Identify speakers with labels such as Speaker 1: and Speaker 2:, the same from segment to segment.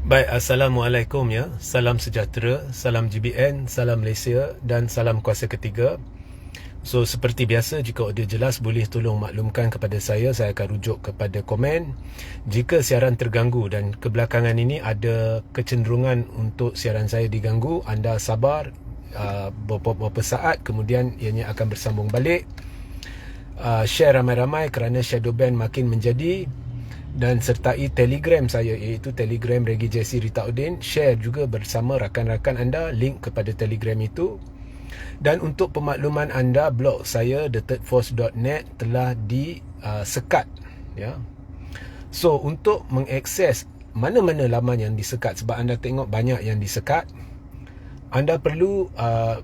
Speaker 1: Baik, Assalamualaikum ya. Salam sejahtera, salam GBN, salam Malaysia dan salam kuasa ketiga. So, seperti biasa, jika audio jelas boleh tolong maklumkan kepada saya akan rujuk kepada komen. Jika siaran terganggu dan kebelakangan ini ada kecenderungan untuk siaran saya diganggu, anda sabar beberapa saat, kemudian ianya akan bersambung balik. Share ramai-ramai kerana shadow ban makin menjadi, dan sertai Telegram saya, iaitu Telegram Regi Jesse Rita Udin. Share juga bersama rakan-rakan anda link kepada Telegram itu. Dan untuk pemakluman anda, blog saya thethirdforce.net telah disekat ya. So, untuk mengakses mana-mana laman yang disekat, sebab anda tengok banyak yang disekat, anda perlu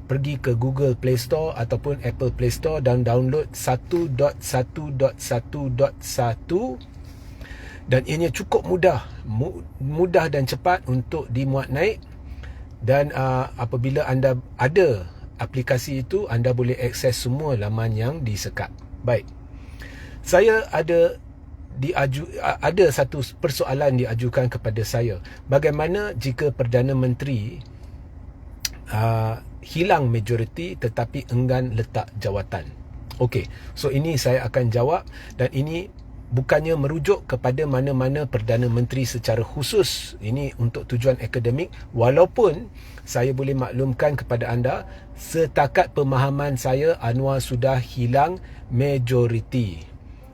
Speaker 1: pergi ke Google Play Store ataupun Apple Play Store dan download 1.1.1.1, dan ianya cukup mudah dan cepat untuk dimuat naik. Dan apabila anda ada aplikasi itu, anda boleh akses semua laman yang disekat. Baik, saya ada satu persoalan diajukan kepada saya. Bagaimana jika Perdana Menteri hilang majoriti tetapi enggan letak jawatan? Okey, so ini saya akan jawab, dan ini bukannya merujuk kepada mana-mana Perdana Menteri secara khusus. Ini untuk tujuan akademik, walaupun saya boleh maklumkan kepada anda, setakat pemahaman saya, Anwar sudah hilang majoriti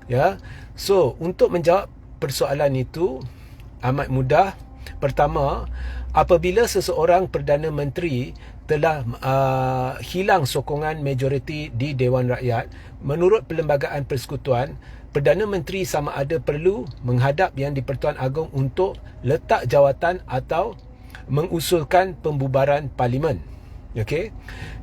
Speaker 1: ya. So, untuk menjawab persoalan itu amat mudah. Pertama, apabila seseorang Perdana Menteri telah hilang sokongan majoriti di Dewan Rakyat, menurut Perlembagaan Persekutuan, Perdana Menteri sama ada perlu menghadap Yang di-Pertuan Agong untuk letak jawatan atau mengusulkan pembubaran Parlimen. Okay?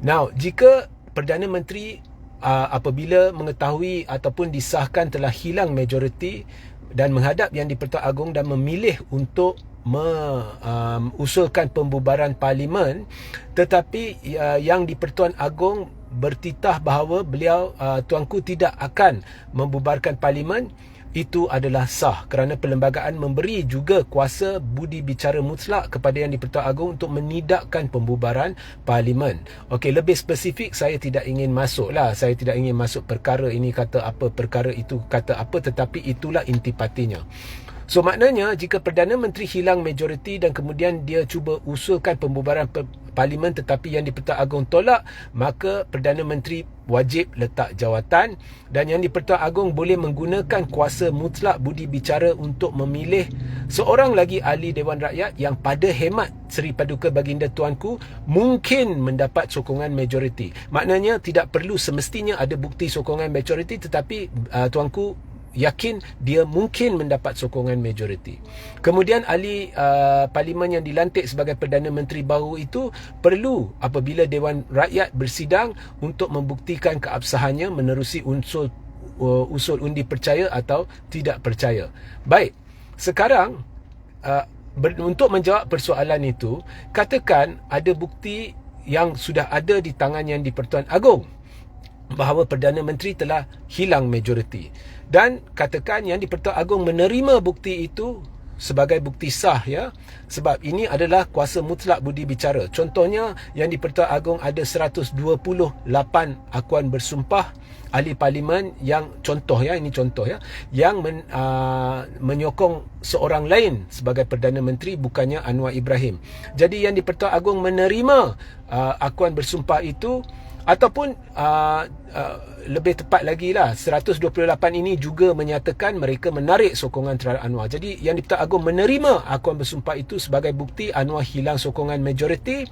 Speaker 1: Now, jika Perdana Menteri apabila mengetahui ataupun disahkan telah hilang majoriti dan menghadap Yang di-Pertuan Agong dan memilih untuk mengusulkan pembubaran Parlimen, tetapi Yang di-Pertuan Agong bertitah bahawa beliau, tuanku tidak akan membubarkan Parlimen, itu adalah sah kerana perlembagaan memberi juga kuasa budi bicara mutlak kepada Yang di-Pertuan Agong untuk menidakkan pembubaran Parlimen. Okey, lebih spesifik saya tidak ingin masuk perkara ini kata apa, perkara itu kata apa, tetapi itulah intipatinya. So, maknanya jika Perdana Menteri hilang majoriti dan kemudian dia cuba usulkan pembubaran Parlimen tetapi Yang di-Pertuan Agong tolak, maka Perdana Menteri wajib letak jawatan, dan Yang di-Pertuan Agong boleh menggunakan kuasa mutlak budi bicara untuk memilih seorang lagi ahli Dewan Rakyat yang pada hemat Seri Paduka Baginda Tuanku mungkin mendapat sokongan majoriti. Maknanya tidak perlu semestinya ada bukti sokongan majoriti, tetapi tuanku yakin dia mungkin mendapat sokongan majoriti. Kemudian ahli Parlimen yang dilantik sebagai Perdana Menteri baru itu perlu, apabila Dewan Rakyat bersidang, untuk membuktikan keabsahannya menerusi usul undi percaya atau tidak percaya. Baik, sekarang untuk menjawab persoalan itu, katakan ada bukti yang sudah ada di tangan Yang di-Pertuan Agong bahawa Perdana Menteri telah hilang majoriti, dan katakan Yang di-Pertuan Agong menerima bukti itu sebagai bukti sah ya, sebab ini adalah kuasa mutlak budi bicara. Contohnya, Yang di-Pertuan Agong ada 128 akuan bersumpah ahli Parlimen yang yang menyokong seorang lain sebagai Perdana Menteri, bukannya Anwar Ibrahim. Jadi Yang di-Pertuan Agong menerima akuan bersumpah itu, ataupun lebih tepat lagi lah, 128 ini juga menyatakan mereka menarik sokongan terhadap Anwar. Jadi Yang di-Pertuan Agong menerima akuan bersumpah itu sebagai bukti Anwar hilang sokongan majoriti,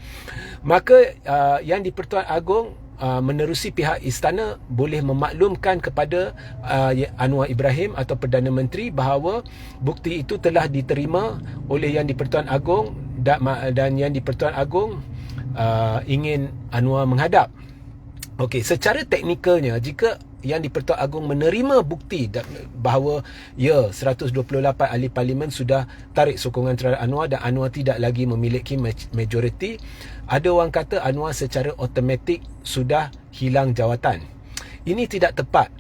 Speaker 1: maka Yang di-Pertuan Agong menerusi pihak istana boleh memaklumkan kepada Anwar Ibrahim atau Perdana Menteri bahawa bukti itu telah diterima oleh Yang di-Pertuan Agong, dan Yang di-Pertuan Agong ingin Anwar menghadap. Okey, secara teknikalnya, jika Yang di-Pertuan Agong menerima bukti bahawa 128 ahli Parlimen sudah tarik sokongan terhadap Anwar dan Anwar tidak lagi memiliki majoriti, ada orang kata Anwar secara automatik sudah hilang jawatan. Ini tidak tepat.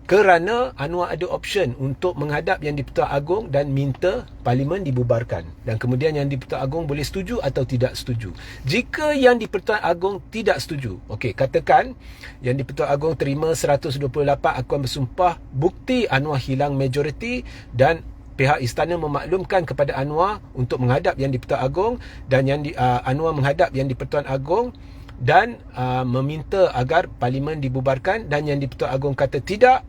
Speaker 1: kerana Anwar ada option untuk menghadap Yang di-Pertuan Agong dan minta Parlimen dibubarkan. Dan kemudian Yang di-Pertuan Agong boleh setuju atau tidak setuju. Jika Yang di-Pertuan Agong tidak setuju, okey, katakan Yang di-Pertuan Agong terima 128 akuan bersumpah, bukti Anwar hilang majoriti dan pihak istana memaklumkan kepada Anwar untuk menghadap Yang di-Pertuan Agong dan Anwar menghadap Yang di-Pertuan Agong dan meminta agar Parlimen dibubarkan dan Yang di-Pertuan Agong kata tidak.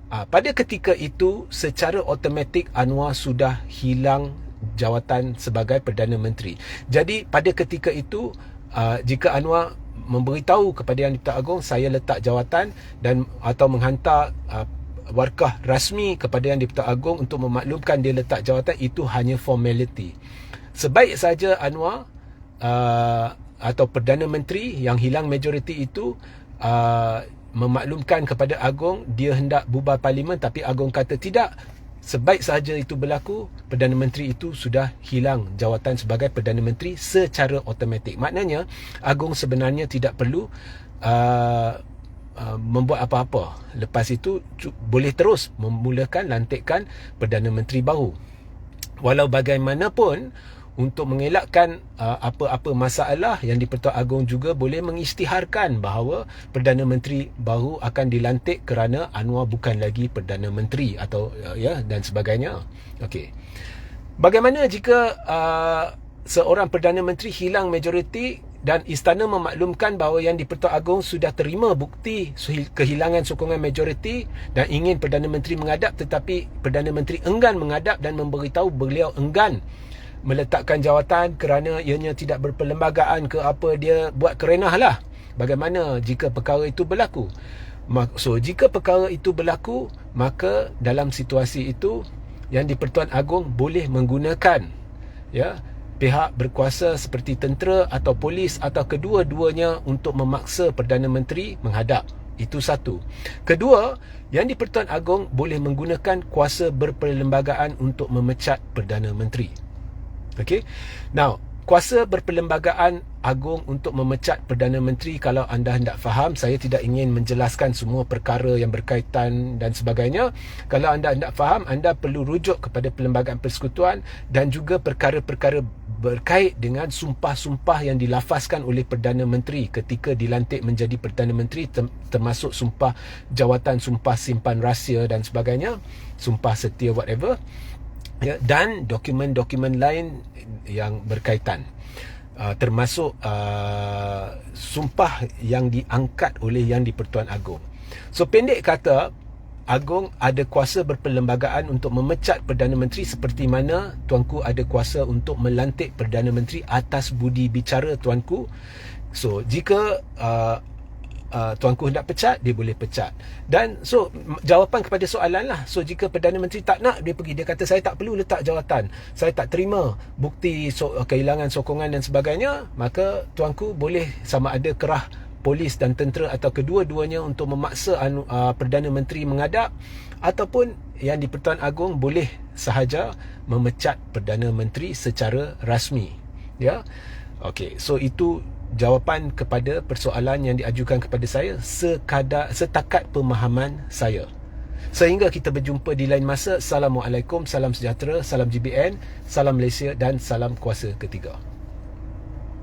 Speaker 1: Pada ketika itu secara automatik Anwar sudah hilang jawatan sebagai Perdana Menteri. Jadi pada ketika itu jika Anwar memberitahu kepada Yang di-Pertuan Agong saya letak jawatan dan atau menghantar warkah rasmi kepada Yang di-Pertuan Agong untuk memaklumkan dia letak jawatan, itu hanya formality. Sebaik saja Anwar atau Perdana Menteri yang hilang majoriti itu memaklumkan kepada Agong dia hendak bubar Parlimen, tapi Agong kata tidak. Sebaik sahaja itu berlaku, Perdana Menteri itu sudah hilang jawatan sebagai Perdana Menteri secara automatik. Maknanya Agong sebenarnya tidak perlu membuat apa-apa. Lepas itu boleh terus memulakan lantikan Perdana Menteri baru. Walau bagaimanapun, untuk mengelakkan apa-apa masalah, Yang di-Pertuan Agong juga boleh mengisytiharkan bahawa Perdana Menteri baru akan dilantik kerana Anwar bukan lagi Perdana Menteri atau dan sebagainya. Okey. Bagaimana jika seorang Perdana Menteri hilang majoriti dan istana memaklumkan bahawa Yang di-Pertuan Agong sudah terima bukti kehilangan sokongan majoriti dan ingin Perdana Menteri menghadap, tetapi Perdana Menteri enggan menghadap dan memberitahu beliau enggan meletakkan jawatan kerana ianya tidak berperlembagaan ke apa, dia buat kerenah lah. Bagaimana jika perkara itu berlaku? So, jika perkara itu berlaku, maka dalam situasi itu Yang di-Pertuan Agong boleh menggunakan pihak berkuasa seperti tentera atau polis atau kedua-duanya untuk memaksa Perdana Menteri menghadap. Itu satu. Kedua, Yang di-Pertuan Agong boleh menggunakan kuasa berperlembagaan untuk memecat Perdana Menteri. Okay. Now, kuasa berperlembagaan Agong untuk memecat Perdana Menteri, kalau anda hendak faham, saya tidak ingin menjelaskan semua perkara yang berkaitan dan sebagainya. Kalau anda hendak faham, anda perlu rujuk kepada Perlembagaan Persekutuan dan juga perkara-perkara berkait dengan sumpah-sumpah yang dilafazkan oleh Perdana Menteri ketika dilantik menjadi Perdana Menteri, termasuk sumpah jawatan, sumpah simpan rahsia dan sebagainya, sumpah setia whatever. Dan dokumen-dokumen lain yang berkaitan, termasuk sumpah yang diangkat oleh Yang di-Pertuan Agong. So pendek kata, Agong ada kuasa berperlembagaan untuk memecat Perdana Menteri seperti mana tuanku ada kuasa untuk melantik Perdana Menteri atas budi bicara tuanku. So jika tuanku hendak pecat, dia boleh pecat. Dan so jawapan kepada soalan lah, so jika Perdana Menteri tak nak, dia pergi, dia kata saya tak perlu letak jawatan, saya tak terima bukti kehilangan sokongan dan sebagainya, maka tuanku boleh sama ada kerah polis dan tentera atau kedua-duanya untuk memaksa Perdana Menteri menghadap, ataupun Yang di-Pertuan Agong boleh sahaja memecat Perdana Menteri secara rasmi. Okey, so itu jawapan kepada persoalan yang diajukan kepada saya setakat pemahaman saya. Sehingga kita berjumpa di lain masa. Assalamualaikum, salam sejahtera, salam GBN, salam Malaysia dan salam kuasa ketiga.